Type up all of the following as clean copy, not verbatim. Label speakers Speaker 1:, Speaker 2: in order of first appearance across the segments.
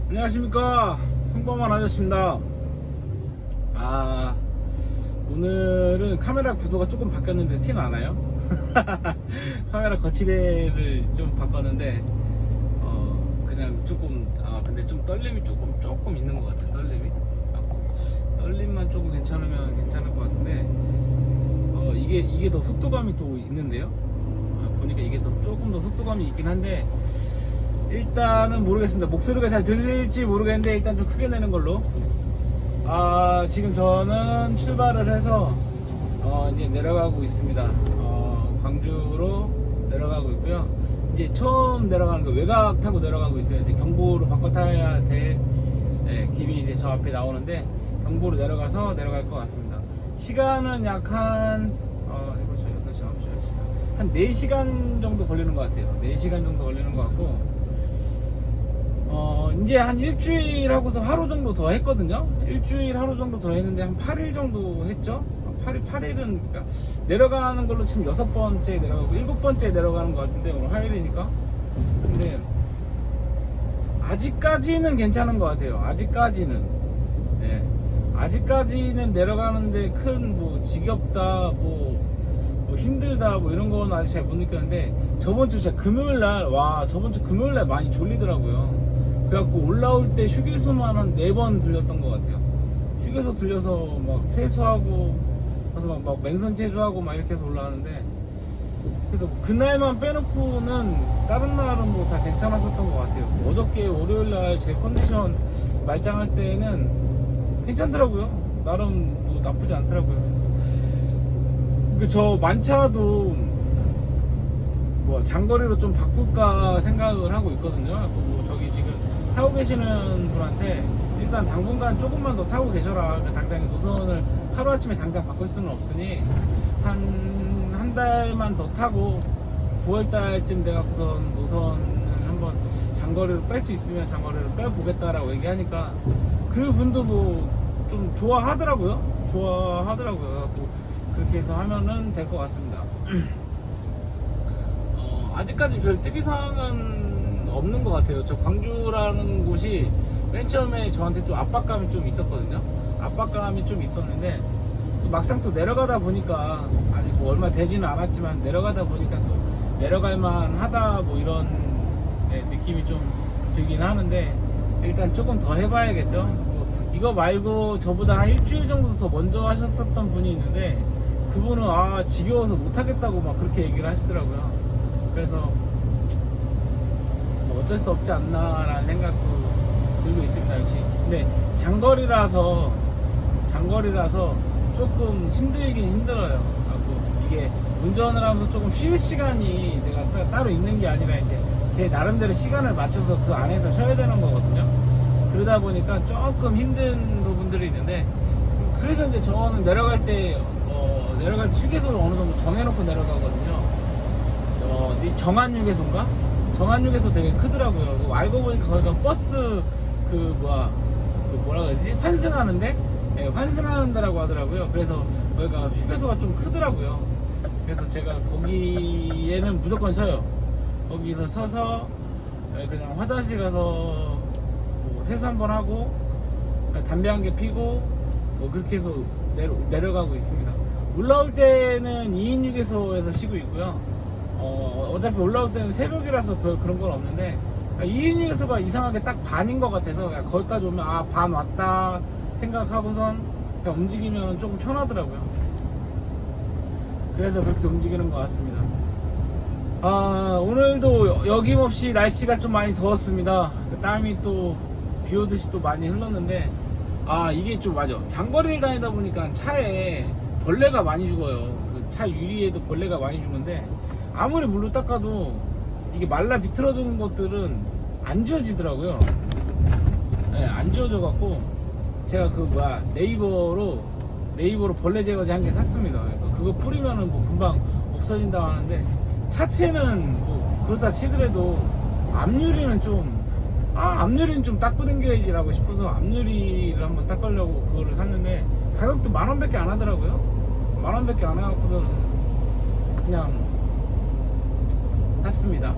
Speaker 1: 안녕하십니까, 평범한 아저씨입니다. 오늘은 카메라 구도가 조금 바뀌었는데 티 나나요? 카메라 거치대를 좀 바꿨는데 그냥 조금 근데 좀 떨림이 조금 있는 것 같아요. 떨림만 조금 괜찮으면 괜찮을 것 같은데 이게 더 속도감이 또 있는데요. 보니까 이게 조금 더 속도감이 있긴 한데 일단은 모르겠습니다. 목소리가 잘 들릴지 모르겠는데 일단 좀 크게 내는 걸로. 지금 저는 출발을 해서 이제 내려가고 있습니다. 광주로 내려가고 있고요. 이제 처음 내려가는 거 외곽 타고 내려가고 있어요. 이제 경보로 바꿔 타야 될 길이 이제 저 앞에 나오는데 경보로 내려가서 내려갈 것 같습니다. 시간은 약 한 8시, 9시, 10시 한 4시간 정도 걸리는 것 같아요. 4시간 정도 걸리는 것 같고 이제 한 일주일 하고서 하루 정도 더 했거든요. 일주일 하루 정도 더 했는데 한 8일 정도 했죠. 8일은 그러니까 내려가는 걸로 지금 6번째 내려가고 7번째 내려가는 것 같은데 오늘 화요일이니까. 근데 아직까지는 괜찮은 것 같아요. 아직까지는 내려가는데 큰 뭐 지겹다 뭐 힘들다 뭐 이런 건 아직 잘 못 느꼈는데 저번 주 금요일날 많이 졸리더라고요. 그래갖고 올라올 때 휴게소만 한 4번 들렸던 것 같아요. 휴게소 들려서 막 세수하고 그래서 막 맨손 체조하고 막 이렇게 해서 올라가는데 그래서 그날만 빼놓고는 다른 날은 뭐 다 괜찮았었던 것 같아요. 어저께 월요일날 제 컨디션 말짱할 때는 괜찮더라고요. 나름 뭐 나쁘지 않더라고요. 저 만차도 뭐 장거리로 좀 바꿀까 생각을 하고 있거든요. 뭐 저기 지금 타고 계시는 분한테 일단 당분간 조금만 더 타고 계셔라. 당장 노선을 하루아침에 당장 바꿀 수는 없으니 한 달만 더 타고 9월달쯤 돼갖고선 노선을 한번 장거리로 뺄 수 있으면 장거리로 빼보겠다라고 얘기하니까 그 분도 뭐 좀 좋아하더라고요. 그래갖고 그렇게 해서 하면은 될 것 같습니다. 아직까지 별 특이사항은 없는 것 같아요. 저 광주라는 곳이 맨 처음에 저한테 좀 압박감이 좀 있었거든요. 압박감이 좀 있었는데 또 막상 또 내려가다 보니까 아직 뭐 얼마 되지는 않았지만 내려가다 보니까 또 내려갈만 하다 뭐 이런 느낌이 좀 들긴 하는데 일단 조금 더 해봐야겠죠. 이거 말고 저보다 한 일주일 정도 더 먼저 하셨었던 분이 있는데 그분은 지겨워서 못하겠다고 막 그렇게 얘기를 하시더라고요. 그래서 뭐 어쩔 수 없지 않나 라는 생각도 들고 있습니다. 역시 근데 장거리라서 조금 힘들긴 힘들어요. 이게 운전을 하면서 조금 쉴 시간이 내가 따로 있는 게 아니라 이제 제 나름대로 시간을 맞춰서 그 안에서 쉬어야 되는 거거든요. 그러다 보니까 조금 힘든 부분들이 있는데 그래서 이제 저는 내려갈 때 휴게소를 어느 정도 정해놓고 내려가거든요. 정안휴게소인가? 정안휴게소 되게 크더라고요. 알고 보니까 거기가 버스 뭐라 그러지? 환승하는 데라고 하더라고요. 그래서 거기가 휴게소가 좀 크더라고요. 그래서 제가 거기에는 무조건 서요. 거기서 서서 그냥 화장실 가서 세수 한번 하고 담배 한 개 피고 뭐 그렇게 해서 내려가고 있습니다. 올라올 때는 2인 휴게소에서 쉬고 있고요. 어차피 올라올 때는 새벽이라서 별 그런 건 없는데 2인 휴게소가 이상하게 딱 반인 것 같아서 그냥 거기까지 오면 반 왔다 생각하고선 그냥 움직이면 조금 편하더라고요. 그래서 그렇게 움직이는 것 같습니다. 오늘도 여김없이 날씨가 좀 많이 더웠습니다. 땀이 또 비 오듯이 또 많이 흘렀는데 이게 좀 맞아. 장거리를 다니다 보니까 차에 벌레가 많이 죽어요. 차 유리에도 벌레가 많이 죽는데 아무리 물로 닦아도 이게 말라 비틀어지는 것들은 안 지워지더라고요. 안 지워져 갖고 제가 네이버로 벌레 제거제 한 개 샀습니다. 그거 뿌리면은 뭐 금방 없어진다고 하는데 차체는 뭐 그렇다 치더라도 앞유리는 좀 닦고 댕겨야지라고 싶어서 앞유리를 한번 닦으려고 그거를 샀는데 가격도 10,000원밖에 안 하더라고요. 10,000원밖에 안 해갖고서는 그냥 샀습니다.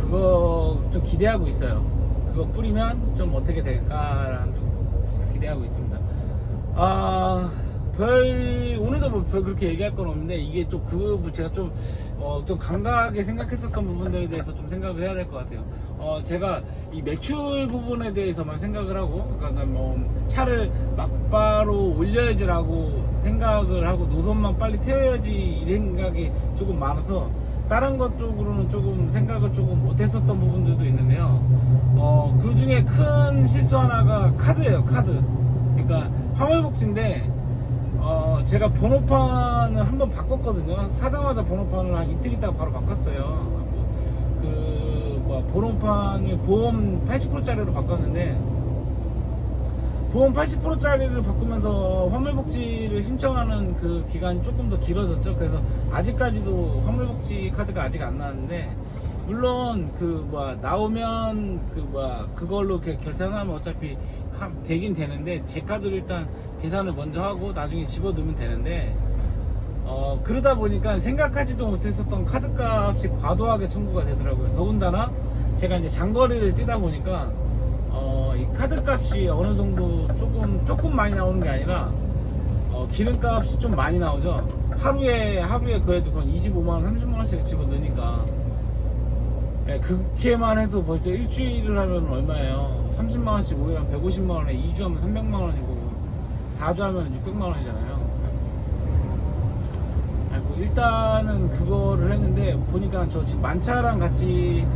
Speaker 1: 그거 좀 기대하고 있어요. 그거 뿌리면 좀 어떻게 될까라는 좀 기대하고 있습니다. 오늘도 뭐 별 그렇게 얘기할 건 없는데, 이게 좀 제가 좀 강하게 생각했었던 부분들에 대해서 좀 생각을 해야 될 것 같아요. 제가 이 매출 부분에 대해서만 생각을 하고, 그러니까 뭐 차를 막바로 올려야지라고 생각을 하고 노선만 빨리 태워야지 이 생각이 조금 많아서 다른 것 쪽으로는 조금 생각을 조금 못했었던 부분들도 있는데요. 그 중에 큰 실수 하나가 카드예요, 카드. 그러니까 화물복지인데, 제가 번호판을 한번 바꿨거든요. 사자마자 번호판을 한 이틀 있다가 바로 바꿨어요. 번호판을 보험 80%짜리로 바꿨는데, 보험 80%짜리를 바꾸면서 화물복지를 신청하는 그 기간이 조금 더 길어졌죠. 그래서 아직까지도 화물복지 카드가 아직 안 나왔는데, 물론 나오면 그걸로 이렇게 계산하면 어차피 되긴 되는데, 제 카드를 일단 계산을 먼저 하고 나중에 집어넣으면 되는데, 그러다 보니까 생각하지도 못했었던 카드값이 과도하게 청구가 되더라고요. 더군다나 제가 이제 장거리를 뛰다 보니까 이 카드값이 어느 정도 조금 많이 나오는 게 아니라 기름값이 좀 많이 나오죠. 하루에 그래도 거의 25만원 30만원씩 집어넣으니까, 그렇게만 해서 벌써 일주일을 하면 얼마예요? 30만원씩 5일 하면 150만원에 2주 하면 300만원이고 4주 하면 600만원이잖아요. 일단은 그거를 했는데, 보니까 저 지금 만차랑 같이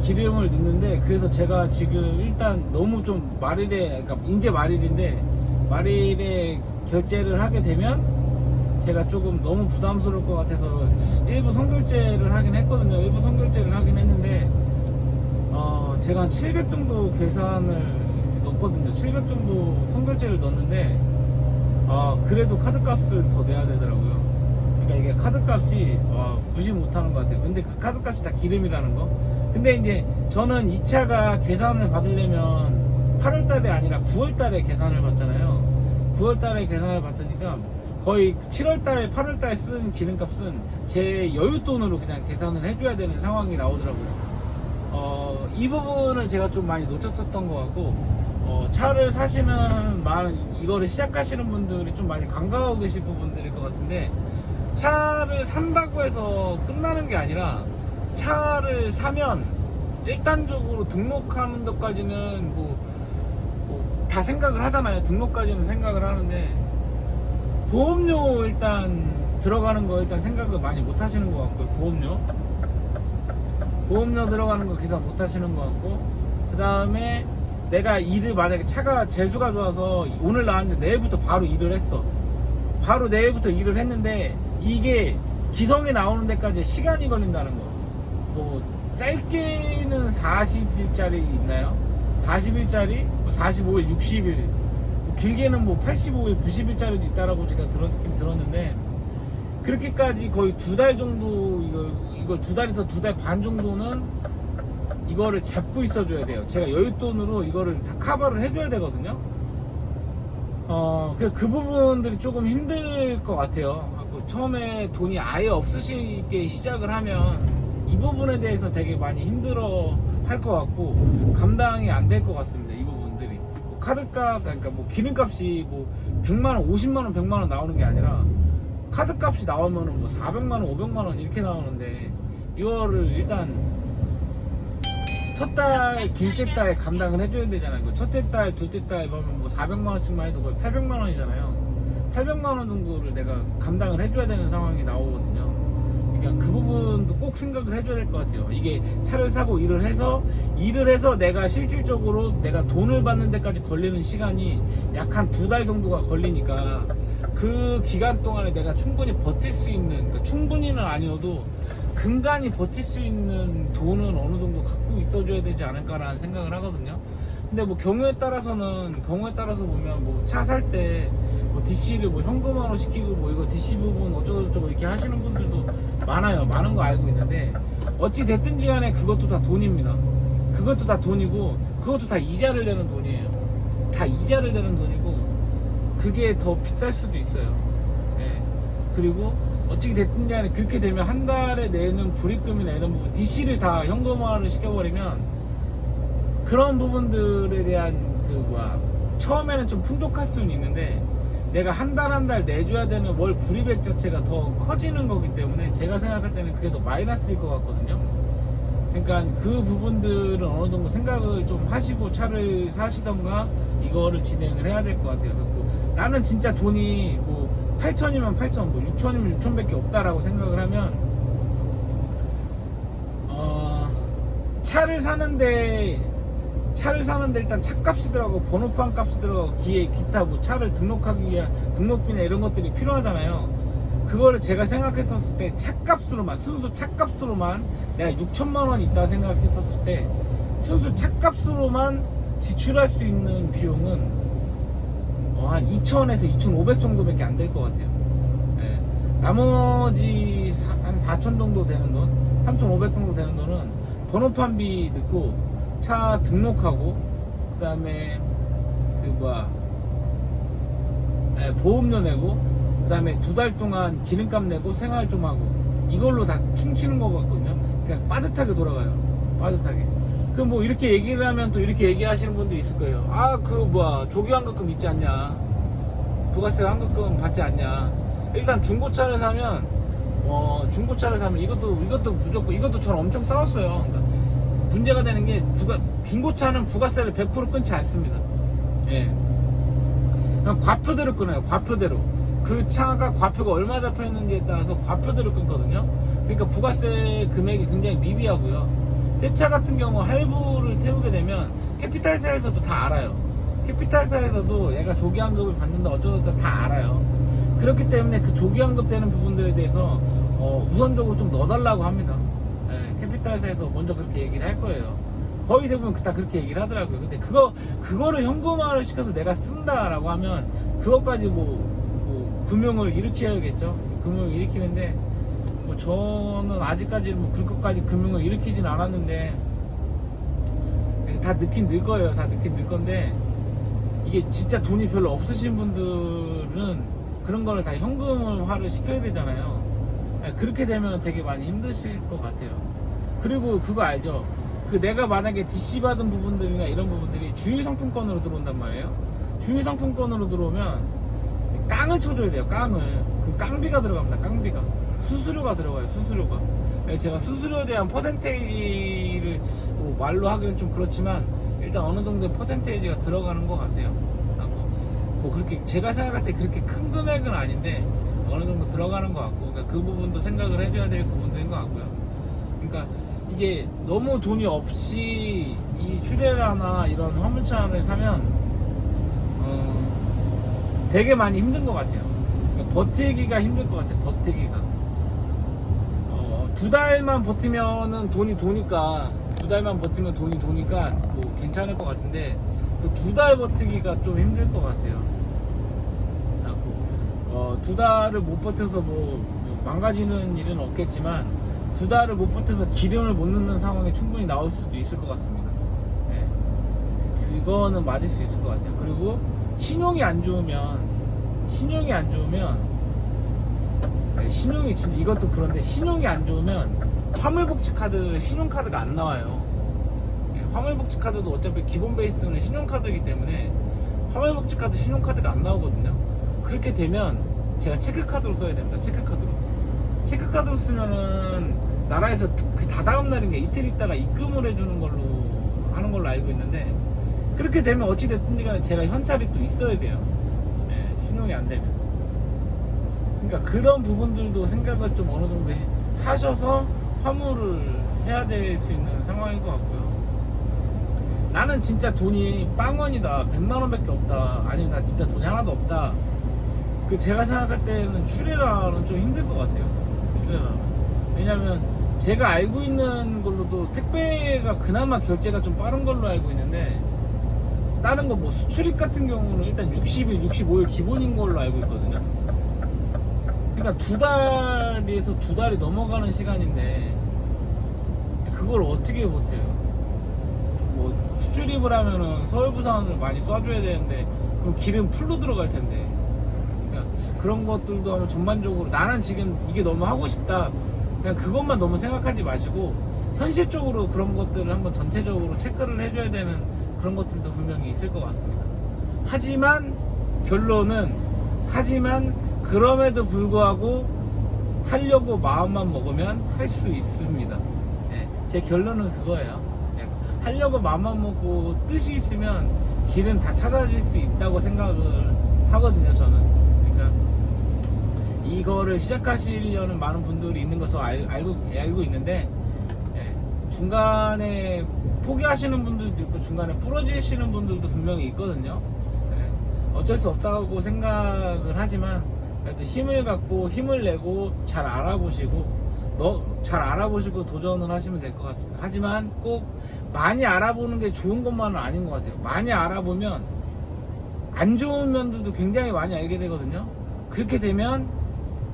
Speaker 1: 기름을 넣는데, 그래서 제가 지금 일단 너무 좀 그러니까 이제 말일인데, 말일에 결제를 하게 되면 제가 조금 너무 부담스러울 것 같아서 일부 선결제를 하긴 했거든요. 일부 선결제를 하긴 했는데, 제가 한 700 정도 계산을 넣었거든요. 700 정도 선결제를 넣었는데, 그래도 카드값을 더 내야 되더라고요. 그러니까 이게 카드값이 무시 못하는 것 같아요. 근데 그 카드값이 다 기름이라는 거. 근데 이제 저는 이 차가 계산을 받으려면 8월달에 아니라 9월달에 계산을 받잖아요. 9월달에 계산을 받으니까 거의 7월달, 8월달 쓴 기름값은 제 여윳돈으로 그냥 계산을 해줘야 되는 상황이 나오더라고요. 이 부분을 제가 좀 많이 놓쳤었던 것 같고, 차를 사시는 이거를 시작하시는 분들이 좀 많이 간과하고 계실 부분들일 것 같은데, 차를 산다고 해서 끝나는 게 아니라, 차를 사면 일단적으로 등록하는 것까지는 다 생각을 하잖아요. 등록까지는 생각을 하는데, 보험료 일단 들어가는 거 일단 생각을 많이 못 하시는 것 같고요. 보험료 들어가는 거 계산 못 하시는 것 같고, 그 다음에 내가 만약에 차가 재수가 좋아서 오늘 나왔는데 내일부터 바로 일을 했어. 바로 내일부터 일을 했는데, 이게 기성이 나오는 데까지 시간이 걸린다는 거. 짧게는 40일짜리 있나요? 40일짜리, 45일, 60일, 길게는 85일, 90일짜리도 있다라고 제가 들었는데, 그렇게까지 거의 2달 정도, 이걸 2달에서 2달 반 정도는 이거를 잡고 있어줘야 돼요. 제가 여윳돈으로 이거를 다 커버를 해줘야 되거든요. 그 부분들이 조금 힘들 것 같아요. 처음에 돈이 아예 없으시게 시작을 하면 이 부분에 대해서 되게 많이 힘들어 할 것 같고, 감당이 안 될 것 같습니다. 이 부분들이. 카드값, 그러니까 기름값이 100만원, 50만원, 100만원 나오는 게 아니라, 카드값이 나오면은 400만원, 500만원 이렇게 나오는데, 이거를 일단 첫 달, 둘째 달 감당을 해줘야 되잖아요. 첫째 달, 둘째 달 보면 400만원씩만 해도 거의 800만원이잖아요. 800만원 정도를 내가 감당을 해줘야 되는 상황이 나오거든요. 그러니까 그 부분도 꼭 생각을 해줘야 될 것 같아요. 이게 차를 사고 일을 해서 내가 실질적으로 내가 돈을 받는 데까지 걸리는 시간이 약 한 2달 정도가 걸리니까, 그 기간 동안에 내가 충분히 버틸 수 있는, 그러니까 충분히는 아니어도 근간히 버틸 수 있는 돈은 어느 정도 갖고 있어줘야 되지 않을까라는 생각을 하거든요. 근데 경우에 따라서 보면 차 살 때 DC를 현금화로 시키고 이거 DC 부분 어쩌고저쩌고 이렇게 하시는 분들도 많아요. 많은 거 알고 있는데, 어찌 됐든지 간에 그것도 다 돈입니다. 그것도 다 돈이고, 그것도 다 이자를 내는 돈이에요. 다 이자를 내는 돈이고, 그게 더 비쌀 수도 있어요. 네. 그리고 어찌 됐든지 간에 그렇게 되면 한 달에 내는 불입금이나 이런 부분, DC를 다 현금화를 시켜버리면 그런 부분들에 대한 처음에는 좀 풍족할 수는 있는데 내가 한 달 한 달 내줘야 되는 월 불이백 자체가 더 커지는 거기 때문에 제가 생각할 때는 그게 더 마이너스일 것 같거든요. 그러니까 그 부분들은 어느 정도 생각을 좀 하시고 차를 사시던가 이거를 진행을 해야 될 것 같아요. 그리고 나는 진짜 돈이 뭐 8천이면 8천, 뭐 6천이면 6천밖에 없다라고 생각을 하면 차를 사는데 일단 차값이 들어가고 번호판 값이 들어가고 기타 뭐 차를 등록하기 위한 등록비나 이런 것들이 필요하잖아요. 그거를 제가 생각했었을 때 차값으로만, 순수 차값으로만 내가 6천만 원이 있다 생각했었을 때 순수 차값으로만 지출할 수 있는 비용은 한 2천에서 2,500 정도밖에 안 될 것 같아요. 예. 나머지 한 4천 정도 되는 돈, 3,500 정도 되는 돈은 번호판비 넣고 차 등록하고 그 다음에 보험료 내고 그 다음에 2달 동안 기름값 내고 생활 좀 하고 이걸로 다 퉁치는 거 같거든요. 그냥 빠듯하게 돌아가요. 빠듯하게. 그 뭐 이렇게 얘기를 하면 또 이렇게 얘기하시는 분들이 있을 거예요. 조기 환급금 있지 않냐, 부가세 환급금 받지 않냐. 일단 중고차를 사면 이것도 무조건, 이것도 저는 엄청 싸웠어요. 그러니까 문제가 되는 게 중고차는 부가세를 100% 끊지 않습니다. 예. 그냥 과표대로 끊어요. 과표대로. 그 차가 과표가 얼마 잡혀 있는지에 따라서 과표대로 끊거든요. 그러니까 부가세 금액이 굉장히 미비하고요. 새 차 같은 경우 할부를 태우게 되면 캐피탈사에서도 다 알아요. 캐피탈사에서도 얘가 조기환급을 받는다 어쩌다 다 알아요. 그렇기 때문에 그 조기환급 되는 부분들에 대해서 우선적으로 좀 넣어달라고 합니다. 예, 캐피탈사에서 먼저 그렇게 얘기를 할 거예요. 거의 대부분 다 그렇게 얘기를 하더라고요. 근데 그거를 현금화를 시켜서 내가 쓴다라고 하면 그것까지 금융을 일으켜야겠죠. 금융을 일으키는데 저는 아직까지는 그럴 것까지 금융을 일으키진 않았는데 다 늦긴 늘 거예요. 다 늦긴 늘 건데 이게 진짜 돈이 별로 없으신 분들은 그런 거를 다 현금화를 시켜야 되잖아요. 그렇게 되면 되게 많이 힘드실 것 같아요. 그리고 그거 알죠? 내가 만약에 DC 받은 부분들이나 이런 부분들이 주유상품권으로 들어온단 말이에요. 주유상품권으로 들어오면 깡을 쳐줘야 돼요. 깡을. 그럼 깡비가 들어갑니다. 깡비가. 수수료가 들어가요. 수수료가. 제가 수수료에 대한 퍼센테이지를 말로 하기는 좀 그렇지만 일단 어느 정도의 퍼센테이지가 들어가는 것 같아요. 그렇게 제가 생각할 때 그렇게 큰 금액은 아닌데 어느 정도 들어가는 것 같고, 그러니까 그 부분도 생각을 해줘야 될 부분들인 것 같고요. 그러니까 이게 너무 돈이 없이 이 슈레라나 이런 화물차를 사면 되게 많이 힘든 것 같아요. 그러니까 버티기가 힘들 것 같아요. 버티기가 2달만 버티면은 돈이 도니까 2달만 버티면 돈이 도니까 괜찮을 것 같은데 그 2달 버티기가 좀 힘들 것 같아요. 2달을 못 버텨서 망가지는 일은 없겠지만 2달을 못 버텨서 기름을 못 넣는 상황이 충분히 나올 수도 있을 것 같습니다. 네. 그거는 맞을 수 있을 것 같아요. 그리고 신용이 안 좋으면 신용이 진짜 이것도 그런데 신용이 안 좋으면 화물복지카드 신용카드가 안 나와요. 화물복지카드도 어차피 기본 베이스는 신용카드이기 때문에 화물복지카드 신용카드가 안 나오거든요. 그렇게 되면 제가 체크카드로 써야 됩니다. 체크카드로 쓰면은 나라에서 그 다다음 날인가 이틀 있다가 입금을 해주는 걸로 하는 걸로 알고 있는데, 그렇게 되면 어찌됐든 간에 제가 현찰이 또 있어야 돼요. 신용이 안 되면. 그러니까 그런 부분들도 생각을 좀 어느 정도 하셔서 화물을 해야 될 수 있는 상황인 것 같고요. 나는 진짜 돈이 빵원이다, 100만 원밖에 없다, 아니면 나 진짜 돈이 하나도 없다, 제가 생각할 때는 슈레라는 좀 힘들 것 같아요. 슈레라는. 왜냐면 제가 알고 있는 걸로도 택배가 그나마 결제가 좀 빠른 걸로 알고 있는데, 다른 거 수출입 같은 경우는 일단 60일, 65일 기본인 걸로 알고 있거든요. 그러니까 2달에서 2달이 넘어가는 시간인데 그걸 어떻게 버텨요? 수출입을 하면은 서울 부산을 많이 쏴줘야 되는데 그럼 기름 풀로 들어갈 텐데, 그러니까 그런 것들도 하면 전반적으로 나는 지금 이게 너무 하고 싶다, 그냥 그것만 너무 생각하지 마시고 현실적으로 그런 것들을 한번 전체적으로 체크를 해줘야 되는 그런 것들도 분명히 있을 것 같습니다. 하지만 결론은 그럼에도 불구하고 하려고 마음만 먹으면 할 수 있습니다. 예, 제 결론은 그거예요. 예, 하려고 마음만 먹고 뜻이 있으면 길은 다 찾아질 수 있다고 생각을 하거든요, 저는. 그러니까 이거를 시작하시려는 많은 분들이 있는 거 저 알고 있는데, 예, 중간에 포기하시는 분들도 있고 중간에 부러지시는 분들도 분명히 있거든요. 예, 어쩔 수 없다고 생각을 하지만 그래도 힘을 갖고 힘을 내고 잘 알아보시고 도전을 하시면 될 것 같습니다. 하지만 꼭 많이 알아보는 게 좋은 것만은 아닌 것 같아요. 많이 알아보면 안 좋은 면들도 굉장히 많이 알게 되거든요. 그렇게 되면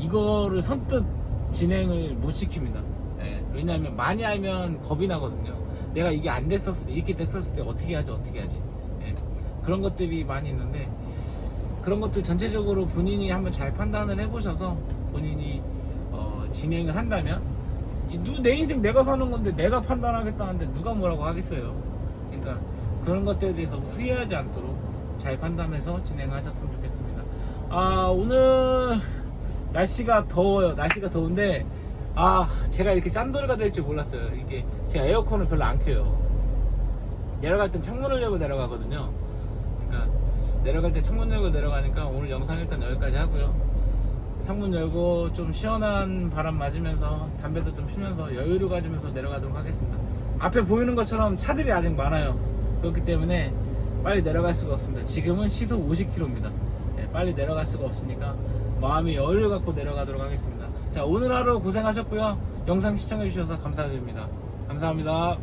Speaker 1: 이거를 선뜻 진행을 못 시킵니다. 예, 왜냐하면 많이 알면 겁이 나거든요. 내가 이게 안 됐었을 때, 이렇게 됐었을 때 어떻게 하지. 예, 그런 것들이 많이 있는데, 그런 것들 전체적으로 본인이 한번 잘 판단을 해보셔서 본인이 진행을 한다면, 내 인생 내가 사는 건데 내가 판단하겠다는데 누가 뭐라고 하겠어요. 그러니까 그런 것들에 대해서 후회하지 않도록 잘 판단해서 진행하셨으면 좋겠습니다. 오늘 날씨가 더워요. 날씨가 더운데 제가 이렇게 짠돌이가 될 줄 몰랐어요. 이게 제가 에어컨을 별로 안 켜요. 내려갈 땐 창문을 열고 내려가거든요. 그러니까 내려갈 때 창문 열고 내려가니까 오늘 영상 일단 여기까지 하고요. 창문 열고 좀 시원한 바람 맞으면서 담배도 좀 피면서 여유를 가지면서 내려가도록 하겠습니다. 앞에 보이는 것처럼 차들이 아직 많아요. 그렇기 때문에 빨리 내려갈 수가 없습니다. 지금은 시속 50km입니다. 빨리 내려갈 수가 없으니까 마음의 여유를 갖고 내려가도록 하겠습니다. 자, 오늘 하루 고생하셨고요. 영상 시청해 주셔서 감사드립니다. 감사합니다.